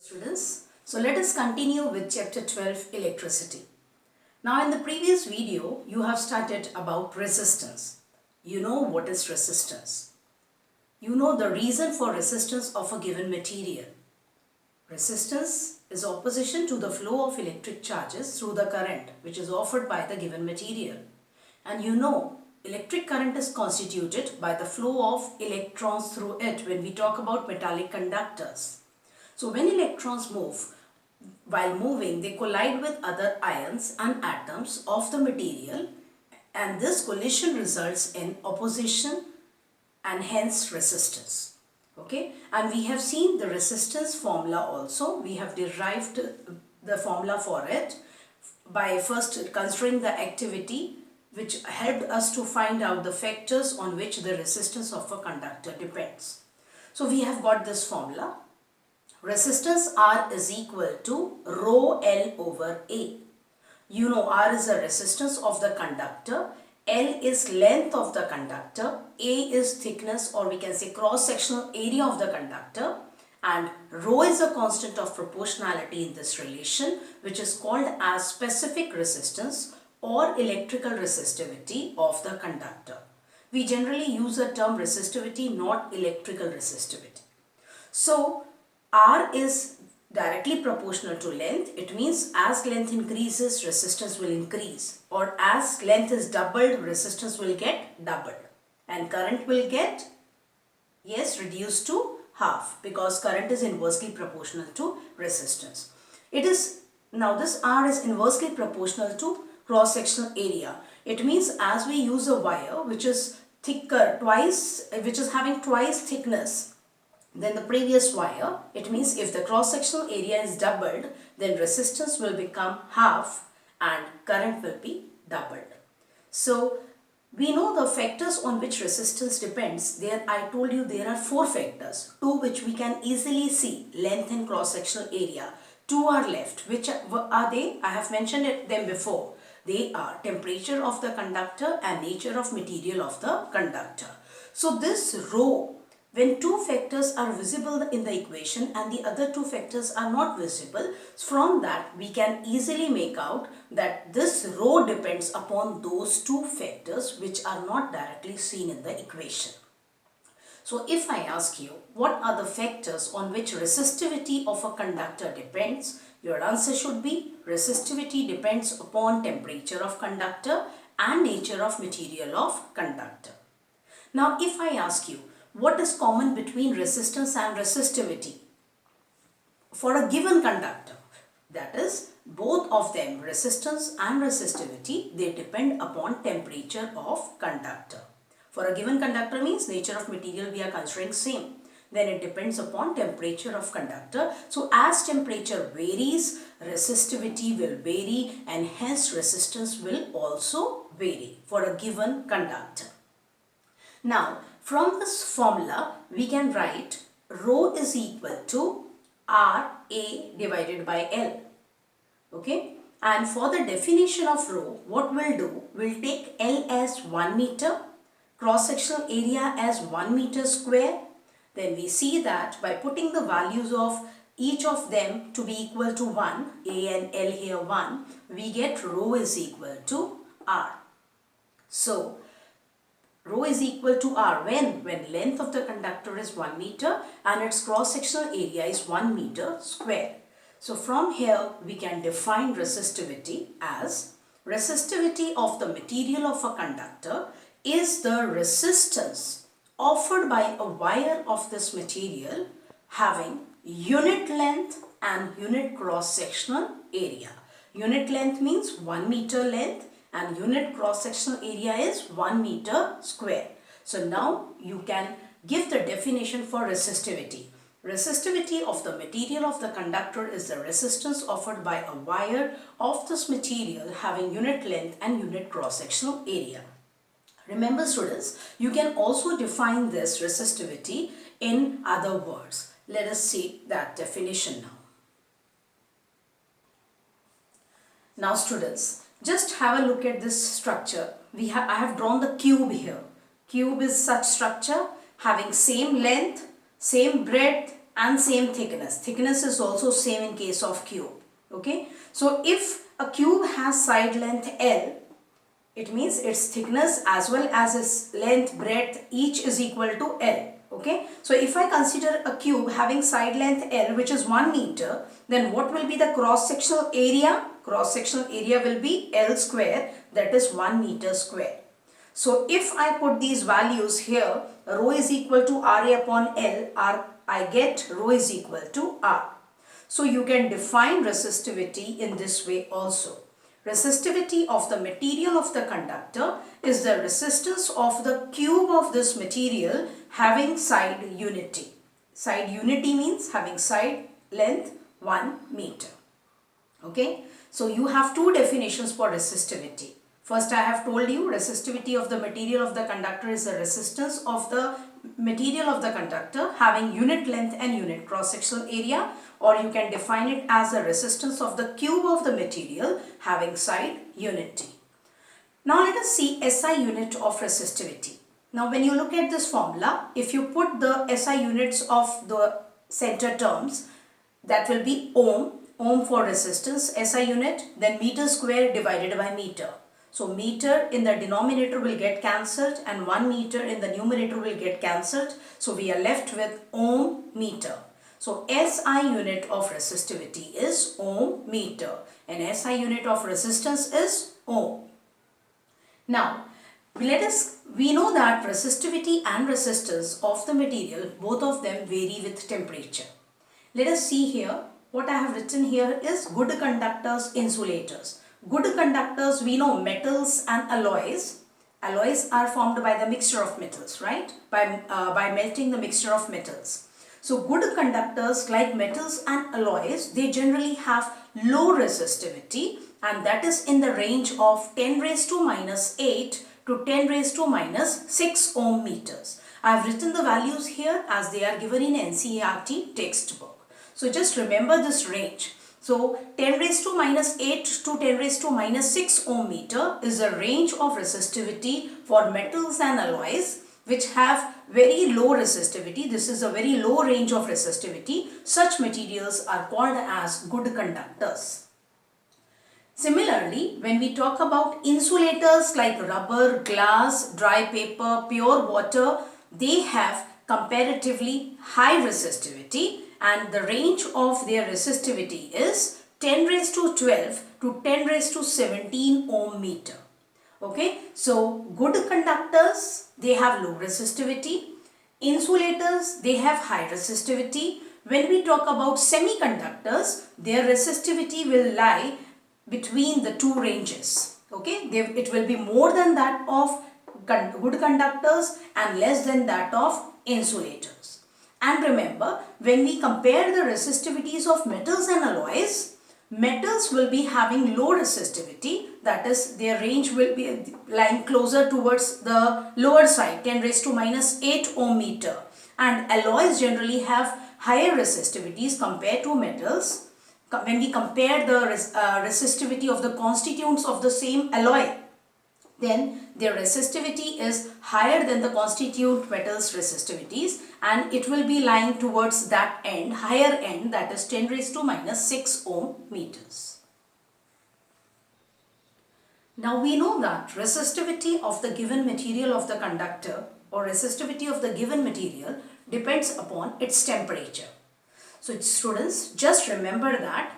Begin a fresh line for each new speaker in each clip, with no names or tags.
Students, so let us continue with chapter 12, electricity. Now in the previous video you have studied about resistance. You know what is resistance. You know the reason for resistance of a given material. Resistance is opposition to the flow of electric charges through the current which is offered by the given material. And you know electric current is constituted by the flow of electrons through it when we talk about metallic conductors. So when electrons move, while moving they collide with other ions and atoms of the material, and this collision results in opposition and hence resistance. Okay, and we have seen the resistance formula also. We have derived the formula for it by first considering the activity which helped us to find out the factors on which the resistance of a conductor depends. So we have got this formula. Resistance R is equal to rho L over A. You know R is the resistance of the conductor, L is length of the conductor, A is thickness or we can say cross-sectional area of the conductor, and rho is a constant of proportionality in this relation which is called as specific resistance or electrical resistivity of the conductor. We generally use the term resistivity, not electrical resistivity. So R is directly proportional to length. It means as length increases, resistance will increase, or as length is doubled, resistance will get doubled, and current will get, yes, reduced to half because current is inversely proportional to resistance. It is, now this R is inversely proportional to cross-sectional area. It means as we use a wire which is thicker, which is having twice thickness than the previous wire, it means if the cross-sectional area is doubled, then resistance will become half and current will be doubled. So we know the factors on which resistance depends. There I told you there are four factors, two which we can easily see, length and cross-sectional area. Two are left. Which are they? I have mentioned them before. They are temperature of the conductor and nature of material of the conductor. So this rho, when two factors are visible in the equation and the other two factors are not visible, from that we can easily make out that this rho depends upon those two factors which are not directly seen in the equation. So if I ask you what are the factors on which resistivity of a conductor depends, your answer should be resistivity depends upon temperature of conductor and nature of material of conductor. Now if I ask you what is common between resistance and resistivity for a given conductor, that is both of them, resistance and resistivity, they depend upon temperature of conductor. For a given conductor means nature of material we are considering same, then it depends upon temperature of conductor. So as temperature varies, resistivity will vary and hence resistance will also vary for a given conductor. Now from this formula we can write rho is equal to RA divided by L. Okay, and for the definition of rho, what we'll do, we'll take L as 1 meter, cross-sectional area as 1 meter square. Then we see that by putting the values of each of them to be equal to 1, A and L here 1, we get rho is equal to R. So rho is equal to R when length of the conductor is 1 meter and its cross-sectional area is 1 meter square. So from here we can define resistivity as resistivity of the material of a conductor is the resistance offered by a wire of this material having unit length and unit cross-sectional area. Unit length means 1 meter length and unit cross-sectional area is 1 meter square. So now you can give the definition for resistivity. Resistivity of the material of the conductor is the resistance offered by a wire of this material having unit length and unit cross-sectional area. Remember students, you can also define this resistivity in other words. Let us see that definition now. Now students, just have a look at this structure. I have drawn the cube here. Cube is such structure having same length, same breadth and same thickness. Thickness is also same in case of cube. Okay. So if a cube has side length L, it means its thickness as well as its length, breadth, each is equal to L. Okay. So if I consider a cube having side length L, which is 1 meter, then what will be the cross-sectional area? Cross-sectional area will be L square, that is 1 meter square. So if I put these values here, rho is equal to Ra upon L, I get rho is equal to R. So you can define resistivity in this way also. Resistivity of the material of the conductor is the resistance of the cube of this material having side unity. Side unity means having side length 1 meter. Okay. So you have two definitions for resistivity. First, I have told you resistivity of the material of the conductor is the resistance of the material of the conductor having unit length and unit cross-sectional area, or you can define it as the resistance of the cube of the material having side unity. Now let us see SI unit of resistivity. Now when you look at this formula, if you put the SI units of the center terms, that will be ohm, ohm for resistance, SI unit, then meter square divided by meter. So meter in the denominator will get cancelled and 1 meter in the numerator will get cancelled. So we are left with ohm meter. So SI unit of resistivity is ohm meter and SI unit of resistance is ohm. Now we know that resistivity and resistance of the material, both of them vary with temperature. Let us see here. What I have written here is good conductors, insulators. Good conductors, we know metals and alloys. Alloys are formed by the mixture of metals, right? By melting the mixture of metals. So good conductors like metals and alloys, they generally have low resistivity, and that is in the range of 10 raised to minus 8 to 10 raised to minus 6 ohm meters. I have written the values here as they are given in NCERT textbook. So just remember this range. So 10 raised to minus 8 to 10 raised to minus 6 ohm meter is the range of resistivity for metals and alloys which have very low resistivity. This is a very low range of resistivity. Such materials are called as good conductors. Similarly, when we talk about insulators like rubber, glass, dry paper, pure water, they have comparatively high resistivity, and the range of their resistivity is 10 raised to 12 to 10 raised to 17 ohm meter. Okay, so good conductors, they have low resistivity. Insulators, they have high resistivity. When we talk about semiconductors, their resistivity will lie between the two ranges. Okay, it will be more than that of good conductors and less than that of insulators. And remember, when we compare the resistivities of metals and alloys, metals will be having low resistivity, that is their range will be lying closer towards the lower side, 10 raised to minus 8 ohm meter, and alloys generally have higher resistivities compared to metals. When we compare the resistivity of the constituents of the same alloy, then their resistivity is higher than the constituent metals resistivities, and it will be lying towards that end, higher end, that is 10 raised to minus 6 ohm meters. Now we know that resistivity of the given material of the conductor or resistivity of the given material depends upon its temperature. So students, just remember that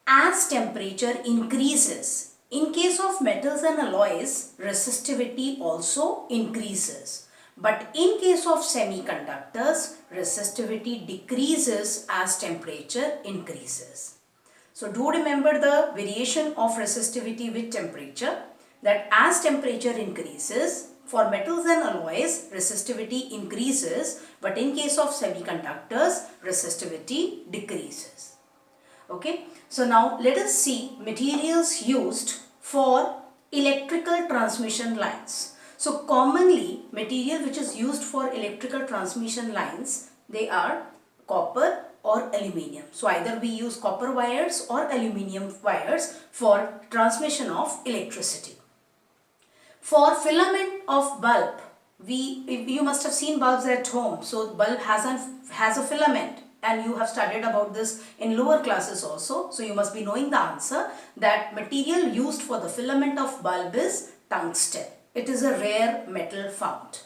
as temperature increases, in case of metals and alloys, resistivity also increases. But in case of semiconductors, resistivity decreases as temperature increases. So do remember the variation of resistivity with temperature, that as temperature increases, for metals and alloys, resistivity increases, but in case of semiconductors, resistivity decreases. Okay, so now let us see materials used for electrical transmission lines. So commonly, material which is used for electrical transmission lines, they are copper or aluminium. So either we use copper wires or aluminium wires for transmission of electricity. For filament of bulb, you must have seen bulbs at home. So bulb has a filament, and you have studied about this in lower classes also. So you must be knowing the answer that material used for the filament of bulb is tungsten. It is a rare metal found.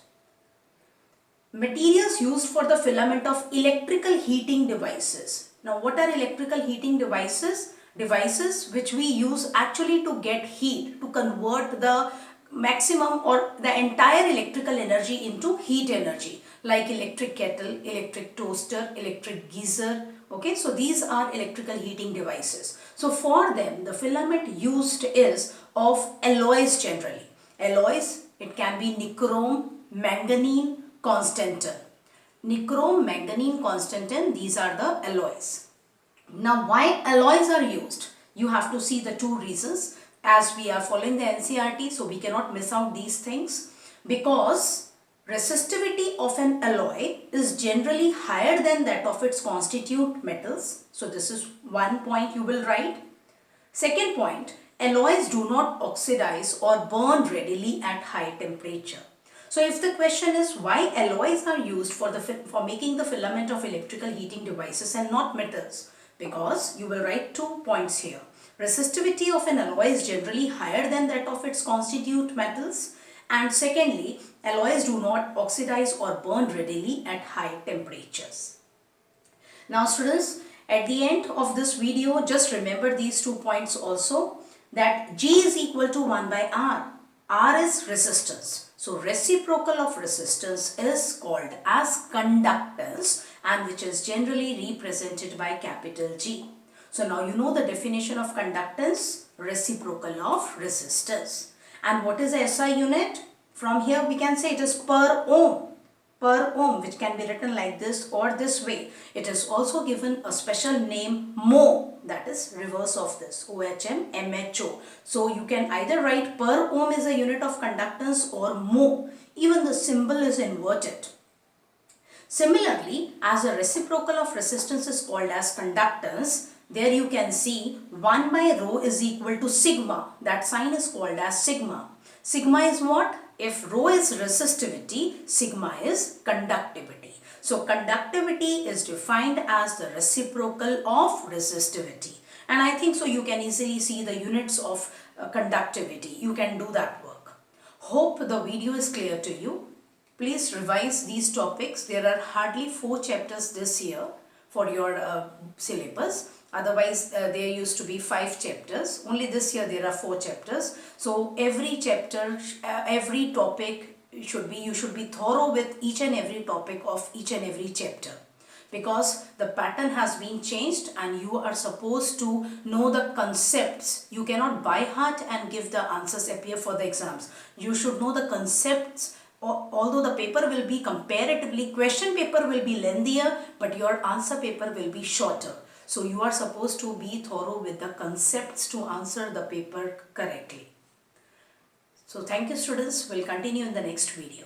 Materials used for the filament of electrical heating devices. Now what are electrical heating devices? Devices which we use actually to get heat, to convert the maximum or the entire electrical energy into heat energy, like electric kettle, electric toaster, electric geyser. Okay, so these are electrical heating devices. So for them the filament used is of alloys generally. Alloys, it can be nichrome, manganese, constantan. Nichrome, manganese, constantan, these are the alloys. Now why alloys are used? You have to see the two reasons, as we are following the NCERT, so we cannot miss out these things. Because resistivity of an alloy is generally higher than that of its constituent metals. So this is one point you will write. Second point, alloys do not oxidize or burn readily at high temperature. So if the question is why alloys are used for making the filament of electrical heating devices and not metals, because you will write 2 points here. Resistivity of an alloy is generally higher than that of its constituent metals, and secondly, alloys do not oxidize or burn readily at high temperatures. Now students, at the end of this video, just remember these 2 points also, that G is equal to 1 by R. R is resistance. So reciprocal of resistance is called as conductance, and which is generally represented by capital G. So now you know the definition of conductance, reciprocal of resistance. And what is the SI unit? From here we can say it is per ohm. Per ohm, which can be written like this or this way. It is also given a special name mho, that is reverse of this, OHM, MHO. So you can either write per ohm is a unit of conductance or mho. Even the symbol is inverted. Similarly, as a reciprocal of resistance is called as conductance, there you can see 1 by rho is equal to sigma. That sign is called as sigma. Sigma is what? If rho is resistivity, sigma is conductivity. So conductivity is defined as the reciprocal of resistivity. And I think so you can easily see the units of conductivity. You can do that work. Hope the video is clear to you. Please revise these topics. There are hardly 4 chapters this year for your syllabus. Otherwise, there used to be 5 chapters. Only this year there are 4 chapters. So every chapter, every topic you should be thorough with each and every topic of each and every chapter. Because the pattern has been changed and you are supposed to know the concepts. You cannot by heart and give the answers appear for the exams. You should know the concepts. Although the paper will be comparatively, question paper will be lengthier, but your answer paper will be shorter. So you are supposed to be thorough with the concepts to answer the paper correctly. So thank you students. We'll continue in the next video.